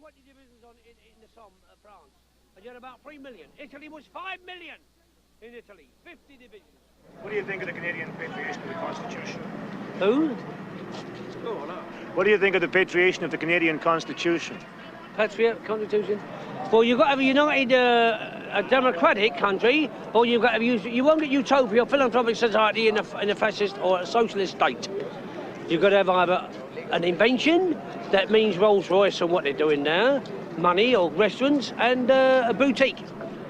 20 divisions in the Somme, France. And you had about 3 million. Italy was 5 million in Italy, 50 divisions. What do you think of the Canadian patriation of the Constitution? Who? What do you think of the patriation of the Canadian Constitution? Patriot Constitution? Well, you've got to have a united, a democratic country, or you've got to use, you won't get utopia or philanthropic society in a fascist or a socialist state. You've got to have either an invention, that means Rolls-Royce and what they're doing now, money or restaurants, and a boutique.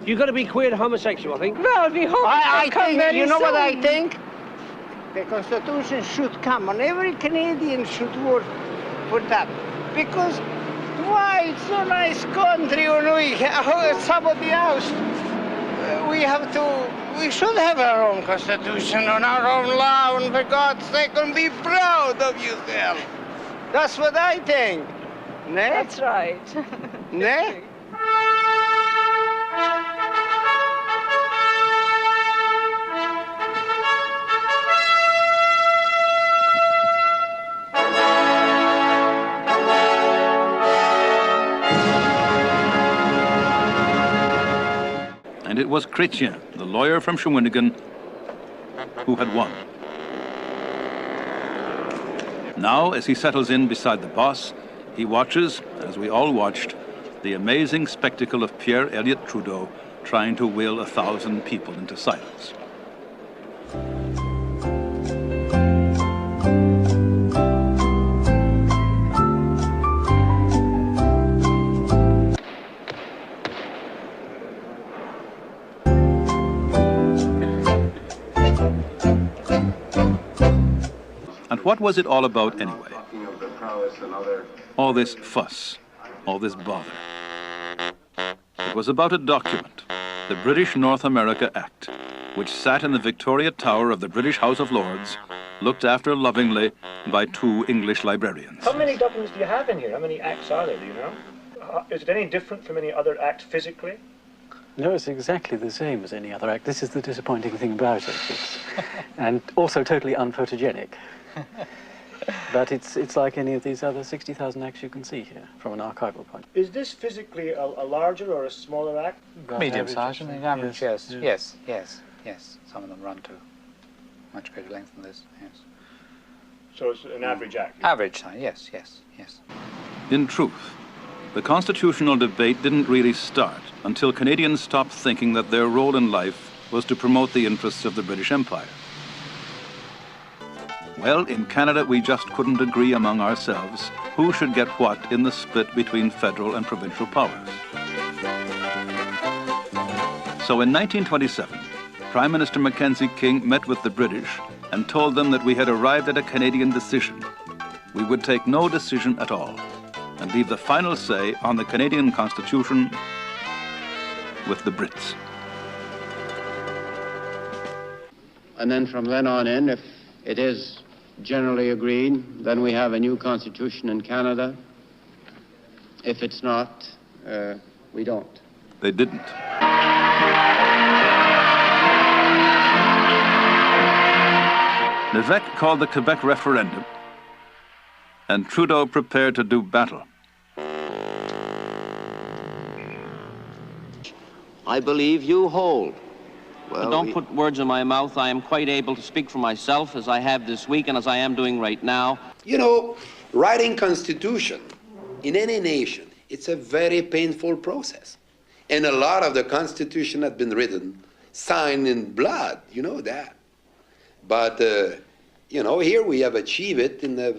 You've got to be queer and homosexual, I think. Well, we hope I think, you know what I soon. think? The Constitution should come, and every Canadian should work for that. Because, why, it's a nice country, and we have somebody else. We should have our own Constitution and our own law, and for God's sake, and be proud of yourself. That's what I think. Ne? That's right. Ne? And it was Chrétien, the lawyer from Shawinigan, who had won. Now, as he settles in beside the boss, he watches, as we all watched, the amazing spectacle of Pierre Elliott Trudeau trying to will 1,000 people into silence. And what was it all about anyway? All this fuss, all this bother. It was about a document, the British North America Act, which sat in the Victoria Tower of the British House of Lords, looked after lovingly by 2 English librarians. How many documents do you have in here? How many acts are there, do you know? Is it any different from any other act physically? No, it's exactly the same as any other act. This is the disappointing thing about it. And also totally unphotogenic. But it's like any of these other 60,000 acts you can see here from an archival point. Is this physically a larger or a smaller act? Medium size, I think. Average, yes. Yes. Yes. Some of them run to much greater length than this, yes. So it's an average act? Average size, yes. In truth, the constitutional debate didn't really start until Canadians stopped thinking that their role in life was to promote the interests of the British Empire. Well, in Canada, we just couldn't agree among ourselves who should get what in the split between federal and provincial powers. So in 1927, Prime Minister Mackenzie King met with the British and told them that we had arrived at a Canadian decision. We would take no decision at all and leave the final say on the Canadian Constitution with the Brits. And then from then on in, if it is generally agreed, then we have a new constitution in Canada. If it's not, we don't. They didn't. Lévesque called the Quebec referendum, and Trudeau prepared to do battle. I believe you hold. Well, don't put words in my mouth. I am quite able to speak for myself, as I have this week and as I am doing right now. You know, writing constitution in any nation, it's a very painful process. And a lot of the constitution had been written, signed in blood, you know that. But, you know, here we have achieved it in the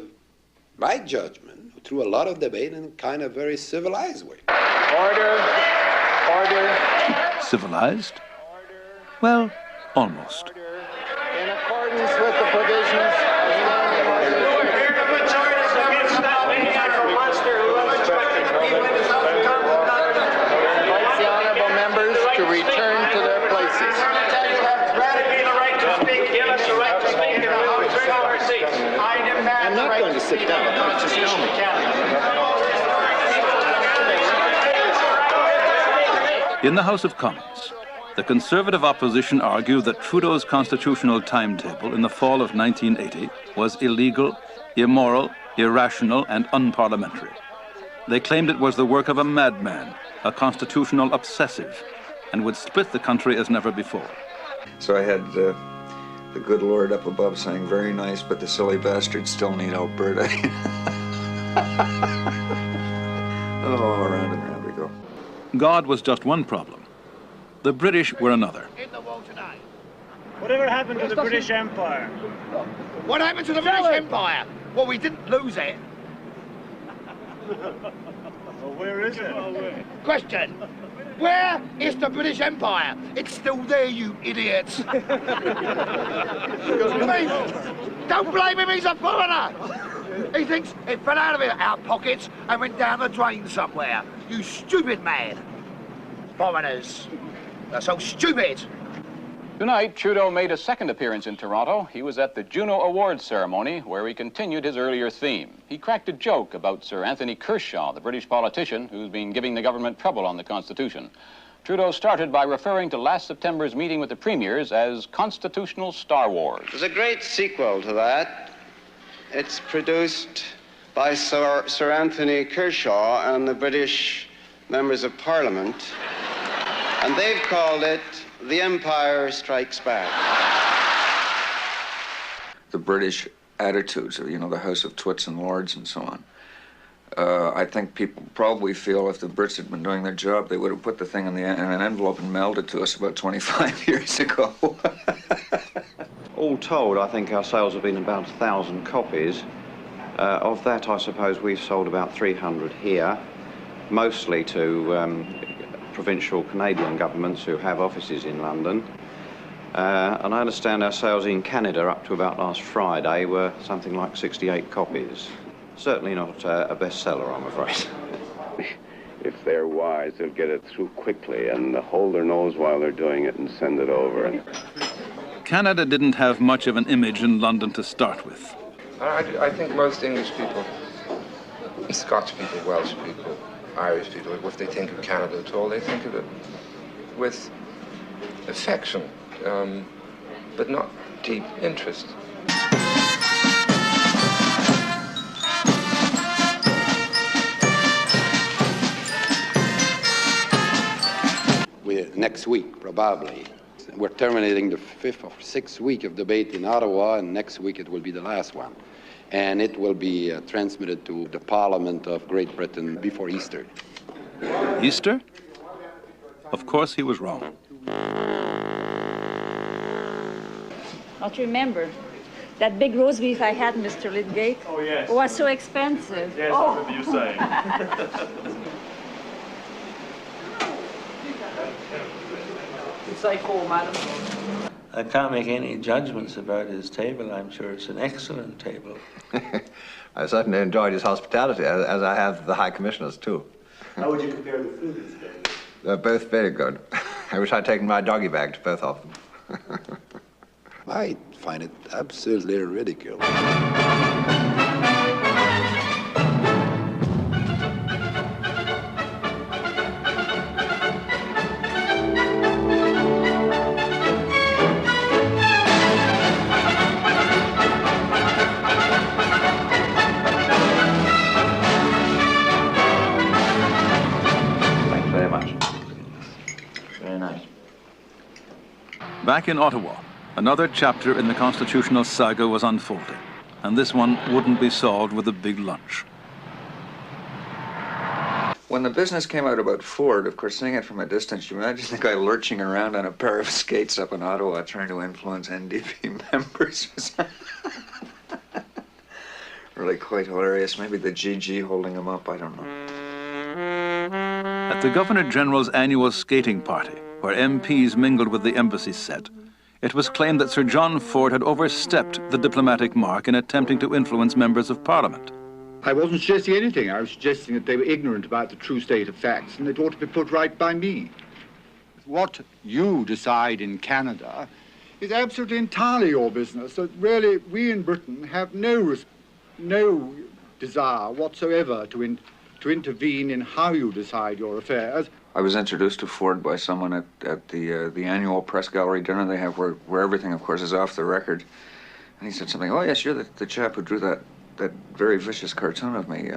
right judgment, through a lot of debate and kind of very civilized way. Order. Civilized? Well, almost. In accordance with the provisions invites the honorable members to return to their places. I'm not going to sit down. In the House of Commons, the Conservative opposition argued that Trudeau's constitutional timetable in the fall of 1980 was illegal, immoral, irrational, and unparliamentary. They claimed it was the work of a madman, a constitutional obsessive, and would split the country as never before. So I had the good Lord up above saying, very nice, but the silly bastards still need Alberta. Oh, around and around we go. God was just one problem. The British were another. Whatever happened to the British Empire? What happened to the British Empire? Well, we didn't lose it. Well, where is it? Question. Where is the British Empire? It's still there, you idiots. Don't blame him, he's a foreigner. He thinks it fell out of our pockets and went down the drain somewhere. You stupid man. Foreigners. They're so stupid. Tonight, Trudeau made a second appearance in Toronto. He was at the Juno Awards ceremony, where he continued his earlier theme. He cracked a joke about Sir Anthony Kershaw, the British politician who's been giving the government trouble on the Constitution. Trudeau started by referring to last September's meeting with the premiers as constitutional Star Wars. There's a great sequel to that. It's produced by Sir Anthony Kershaw and the British members of Parliament, and they've called it The Empire Strikes Back. The British attitudes of, the House of Twits and Lords and so on. I think people probably feel if the Brits had been doing their job, they would have put the thing in an envelope and mailed it to us about 25 years ago. All told, I think our sales have been about 1,000 copies. Of that, I suppose we've sold about 300 here, mostly to provincial Canadian governments who have offices in London. And I understand our sales in Canada up to about last Friday were something like 68 copies. Certainly not a bestseller, I'm afraid. If they're wise, they'll get it through quickly and hold their nose while they're doing it and send it over. Canada didn't have much of an image in London to start with. I think most English people, Scotch people, Welsh people, Irish people, if they think of Canada at all, they think of it with affection, but not deep interest. Next week, probably. We're terminating the 5th or 6th week of debate in Ottawa, and next week it will be the last one. And it will be transmitted to the Parliament of Great Britain before Easter. Easter? Of course he was wrong. Don't you remember that big roast beef I had, Mr. Lydgate? Oh, yes. It was so expensive. Yes, I remember you saying. Say 4, madam. I can't make any judgments about his table. I'm sure it's an excellent table. I certainly enjoyed his hospitality, as I have the High Commissioner's, too. How would you compare the food these days? They're both very good. I wish I'd taken my doggy bag to both of them. I find it absolutely ridiculous. Back in Ottawa, another chapter in the constitutional saga was unfolding, and this one wouldn't be solved with a big lunch. When the business came out about Ford, of course, seeing it from a distance, you imagine the guy lurching around on a pair of skates up in Ottawa trying to influence NDP members. Really quite hilarious. Maybe the GG holding him up, I don't know. At the Governor-General's annual skating party, where MPs mingled with the embassy set, it was claimed that Sir John Ford had overstepped the diplomatic mark in attempting to influence members of Parliament. I wasn't suggesting anything. I was suggesting that they were ignorant about the true state of facts and it ought to be put right by me. What you decide in Canada is absolutely entirely your business. That really, we in Britain have no desire whatsoever to intervene in how you decide your affairs. I was introduced to Ford by someone at the annual press gallery dinner they have where everything, of course, is off the record. And he said something, oh, yes, you're the chap who drew that very vicious cartoon of me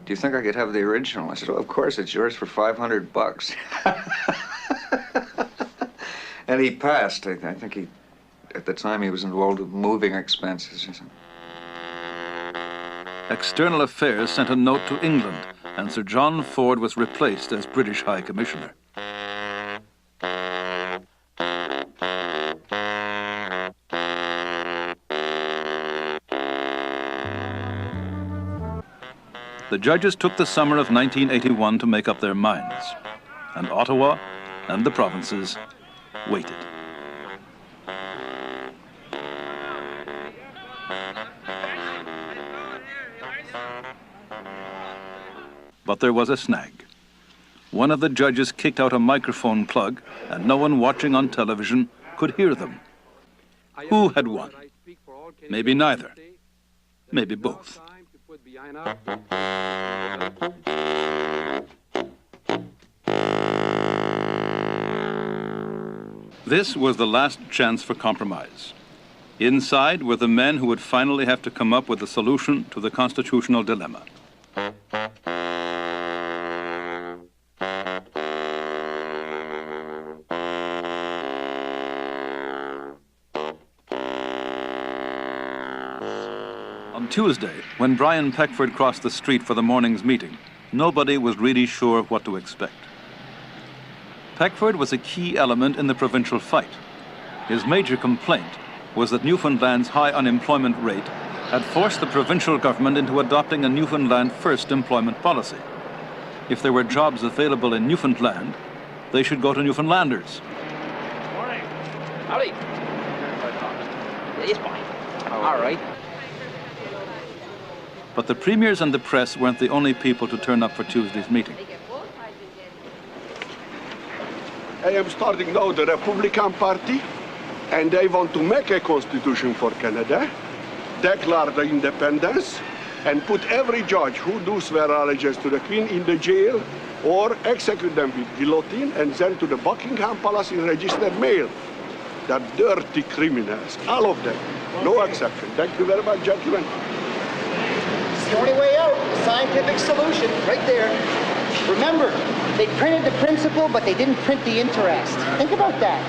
do you think I could have the original? I said, oh, of course, it's yours for $500. And he passed. I think he, at the time, he was involved with moving expenses. External Affairs sent a note to England, and Sir John Ford was replaced as British High Commissioner. The judges took the summer of 1981 to make up their minds, and Ottawa and the provinces waited. But there was a snag. One of the judges kicked out a microphone plug, and no one watching on television could hear them. Who had won? Maybe neither. Maybe both. This was the last chance for compromise. Inside were the men who would finally have to come up with a solution to the constitutional dilemma. On Tuesday, when Brian Peckford crossed the street for the morning's meeting, nobody was really sure what to expect. Peckford was a key element in the provincial fight. His major complaint was that Newfoundland's high unemployment rate had forced the provincial government into adopting a Newfoundland first employment policy. If there were jobs available in Newfoundland, they should go to Newfoundlanders. Morning. Howdy. Yes, boy. All right. But the premiers and the press weren't the only people to turn up for Tuesday's meeting. I am starting now the Republican Party, and they want to make a constitution for Canada, declare the independence, and put every judge who do swear allegiance to the Queen in the jail, or execute them with guillotine and send to the Buckingham Palace in registered mail. The dirty criminals, all of them, no exception. Thank you very much, gentlemen. It's the only way out, the scientific solution, right there. Remember, they printed the principle, but they didn't print the interest. Think about that.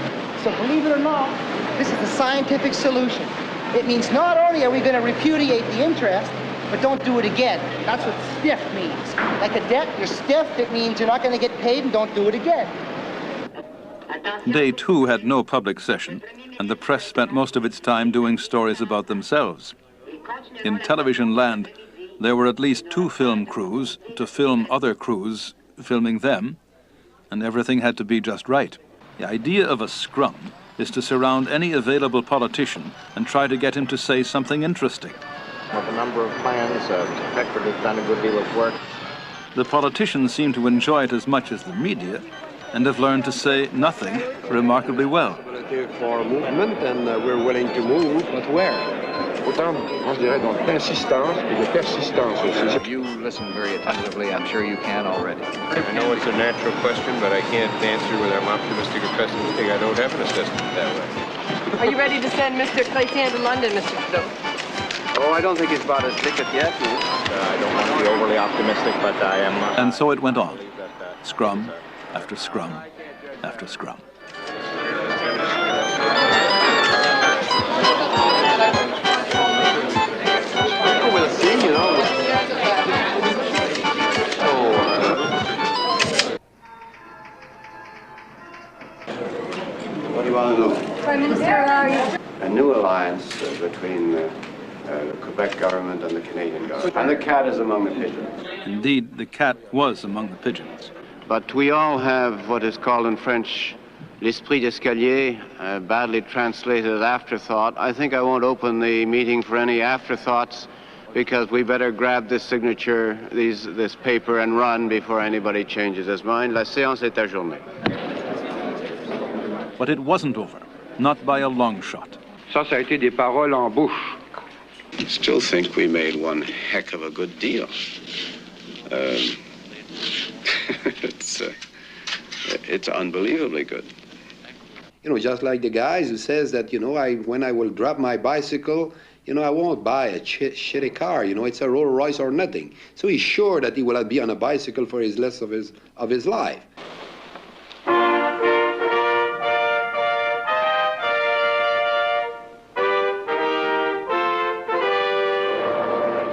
So believe it or not, this is the scientific solution. It means not only are we going to repudiate the interest, but don't do it again. That's what stiff means. Like a debt, you're stiffed, it means you're not going to get paid and don't do it again. Day 2 had no public session, and the press spent most of its time doing stories about themselves. In television land, there were at least 2 film crews to film other crews filming them, and everything had to be just right. The idea of a scrum is to surround any available politician and try to get him to say something interesting. With a number of plans, Peckford has done a good deal of work. The politicians seem to enjoy it as much as the media and have learned to say nothing remarkably well. For movement, and we're willing to move, but where? Autant, moi je dirais dans l'insistance et de persistance aussi. You listen very attentively, I'm sure you can already. I know it's a natural question, but I can't answer whether I'm optimistic or pessimistic. I don't have an assessment that way. Are you ready to send Mr. Clayton to London, Mr. Trudeau? Oh, I don't think it's about his ticket yet. I don't want to be overly optimistic, but I am... And so it went on. Scrum after scrum after scrum. We'll see, you know. What do you want to do? Prime Minister, are you? A new alliance between the Quebec government and the Canadian government. And the cat is among the pigeons. Indeed, the cat was among the pigeons. But we all have what is called in French l'esprit d'escalier, badly translated as afterthought. I think I won't open the meeting for any afterthoughts because we better grab this signature, this paper, and run before anybody changes his mind. La séance est adjournée. But it wasn't over, not by a long shot. Ça a été des paroles en bouche. I still think we made one heck of a good deal. It's unbelievably good. You know, just like the guys who says that, you know, when I will drop my bicycle, You know, I won't buy a shitty car. You know, it's a Rolls Royce or nothing. So he's sure that he will be on a bicycle for his rest of his life.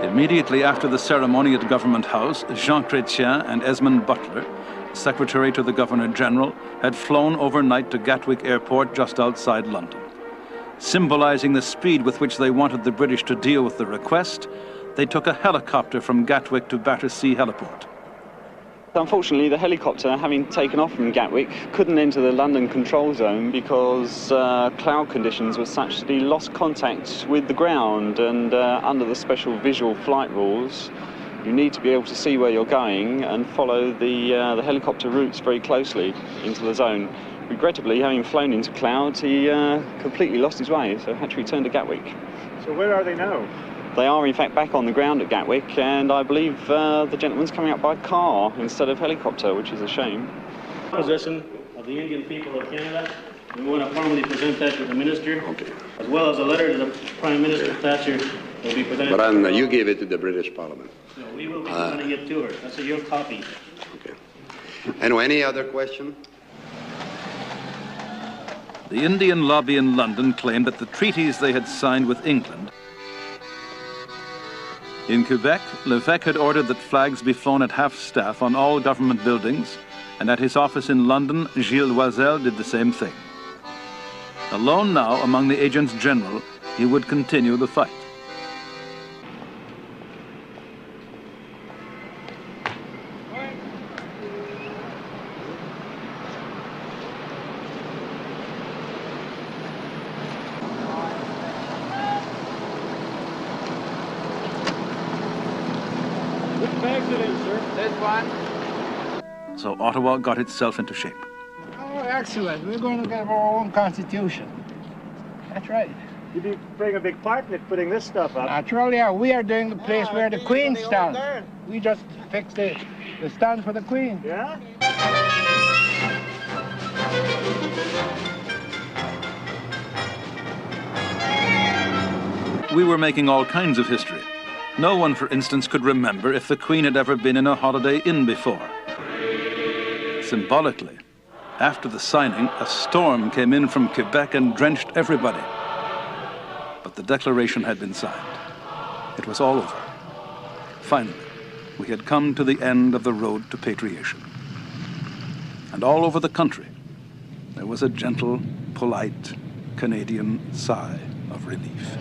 Immediately after the ceremony at Government House, Jean Chrétien and Esmond Butler, Secretary to the Governor-General, had flown overnight to Gatwick Airport just outside London. Symbolizing the speed with which they wanted the British to deal with the request, they took a helicopter from Gatwick to Battersea Heliport. Unfortunately, the helicopter, having taken off from Gatwick, couldn't enter the London control zone because cloud conditions were such that he lost contact with the ground, and under the special visual flight rules, you need to be able to see where you're going and follow the helicopter routes very closely into the zone. Regrettably, having flown into clouds, he completely lost his way, so had to return to Gatwick. So where are they now? They are, in fact, back on the ground at Gatwick, and I believe the gentleman's coming up by car instead of helicopter, which is a shame. Position of the Indian people of Canada. We want to formally present that to the Minister, as well as a letter to the Prime Minister Thatcher will be presented. But you gave it to the British Parliament. No, we will be presenting it to her. That's your copy. Okay. Anyway, any other question? The Indian lobby in London claimed that the treaties they had signed with England. In Quebec, L'évêque had ordered that flags be flown at half-staff on all government buildings, and at his office in London, Gilles Loisel did the same thing. Alone now among the agents general, he would continue the fight. So Ottawa got itself into shape. Oh, excellent. We're going to get our own constitution. That's right. You'd be playing a big part in it, putting this stuff up. Naturally, yeah. We are doing the place where the Queen stands. We just fixed the stand for the Queen. Yeah? We were making all kinds of history. No one, for instance, could remember if the Queen had ever been in a Holiday Inn before. Symbolically, after the signing, a storm came in from Quebec and drenched everybody. But the declaration had been signed. It was all over. Finally, we had come to the end of the road to patriation. And all over the country, there was a gentle, polite Canadian sigh of relief.